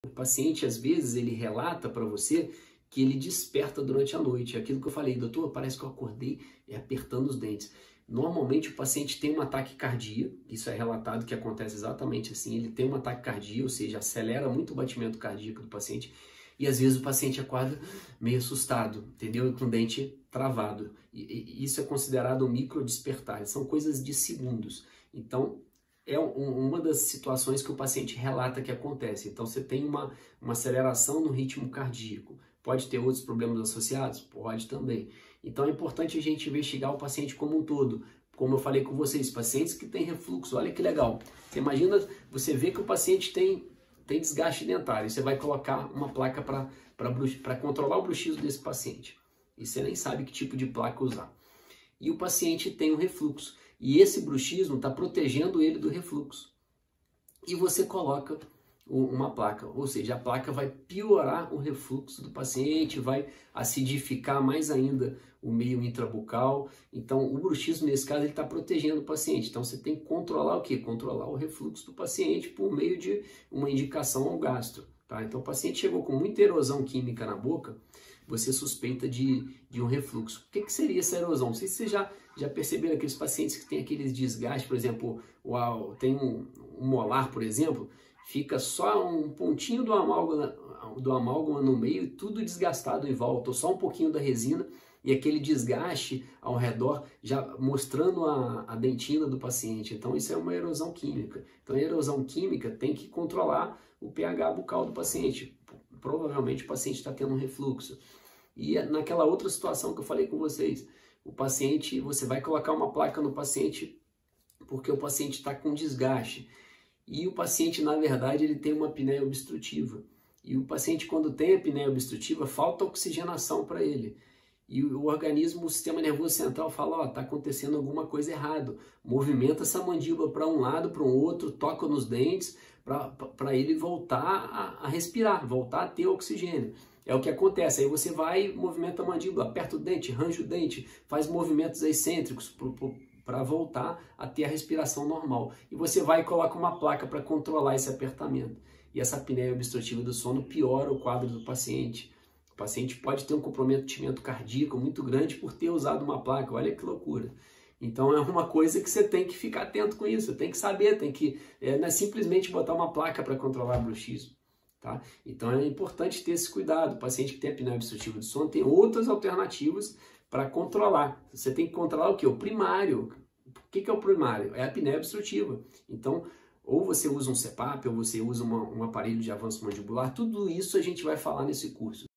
O paciente, às vezes, ele relata para você que ele desperta durante a noite. É aquilo que eu falei, doutor, parece que eu acordei apertando os dentes. Normalmente o paciente tem um ataque cardíaco, isso é relatado que acontece exatamente assim, ele tem um ataque cardíaco, ou seja, acelera muito o batimento cardíaco do paciente, e às vezes o paciente acorda meio assustado, entendeu? Com o dente travado. E isso é considerado um microdespertar, são coisas de segundos. Então, é uma das situações que o paciente relata que acontece. Então, você tem uma aceleração no ritmo cardíaco. Pode ter outros problemas associados? Pode também. Então, é importante a gente investigar o paciente como um todo. Como eu falei com vocês, pacientes que têm refluxo, olha que legal. Você imagina, você vê que o paciente tem desgaste dentário, você vai colocar uma placa para controlar o bruxismo desse paciente. E você nem sabe que tipo de placa usar. E o paciente tem um refluxo. E esse bruxismo está protegendo ele do refluxo. E você coloca uma placa, ou seja, a placa vai piorar o refluxo do paciente, vai acidificar mais ainda o meio intrabucal. Então, o bruxismo, nesse caso, ele está protegendo o paciente. Então, você tem que controlar o quê? Controlar o refluxo do paciente por meio de uma indicação ao gastro. Tá? Então, o paciente chegou com muita erosão química na boca, você suspeita de um refluxo. O que seria essa erosão? Não sei se vocês já perceberam aqueles pacientes que têm aqueles desgastes, por exemplo, tem um molar, por exemplo, fica só um pontinho do amálgama no meio e tudo desgastado em volta, ou só um pouquinho da resina e aquele desgaste ao redor já mostrando a dentina do paciente. Então isso é uma erosão química. Então a erosão química tem que controlar o pH bucal do paciente. Provavelmente o paciente está tendo um refluxo. E naquela outra situação que eu falei com vocês, o paciente, você vai colocar uma placa no paciente porque o paciente está com desgaste. E o paciente, na verdade, ele tem uma apneia obstrutiva. E o paciente, quando tem apneia obstrutiva, falta oxigenação para ele. E o organismo, o sistema nervoso central fala, ó, está acontecendo alguma coisa errada. Movimenta essa mandíbula para um lado, para o outro, toca nos dentes, para ele voltar a respirar, voltar a ter oxigênio. É o que acontece. Aí você vai, movimenta a mandíbula, aperta o dente, range o dente, faz movimentos excêntricos para voltar a ter a respiração normal. E você vai e coloca uma placa para controlar esse apertamento. E essa apneia obstrutiva do sono piora o quadro do paciente. O paciente pode ter um comprometimento cardíaco muito grande por ter usado uma placa. Olha que loucura. Então é uma coisa que você tem que ficar atento com isso, tem que saber, não é simplesmente botar uma placa para controlar bruxismo. Tá? Então é importante ter esse cuidado. O paciente que tem apneia obstrutiva do sono tem outras alternativas para controlar. Você tem que controlar o que? O primário. O que é o primário? É a apneia obstrutiva. Então, ou você usa um CPAP, ou você usa um aparelho de avanço mandibular. Tudo isso a gente vai falar nesse curso.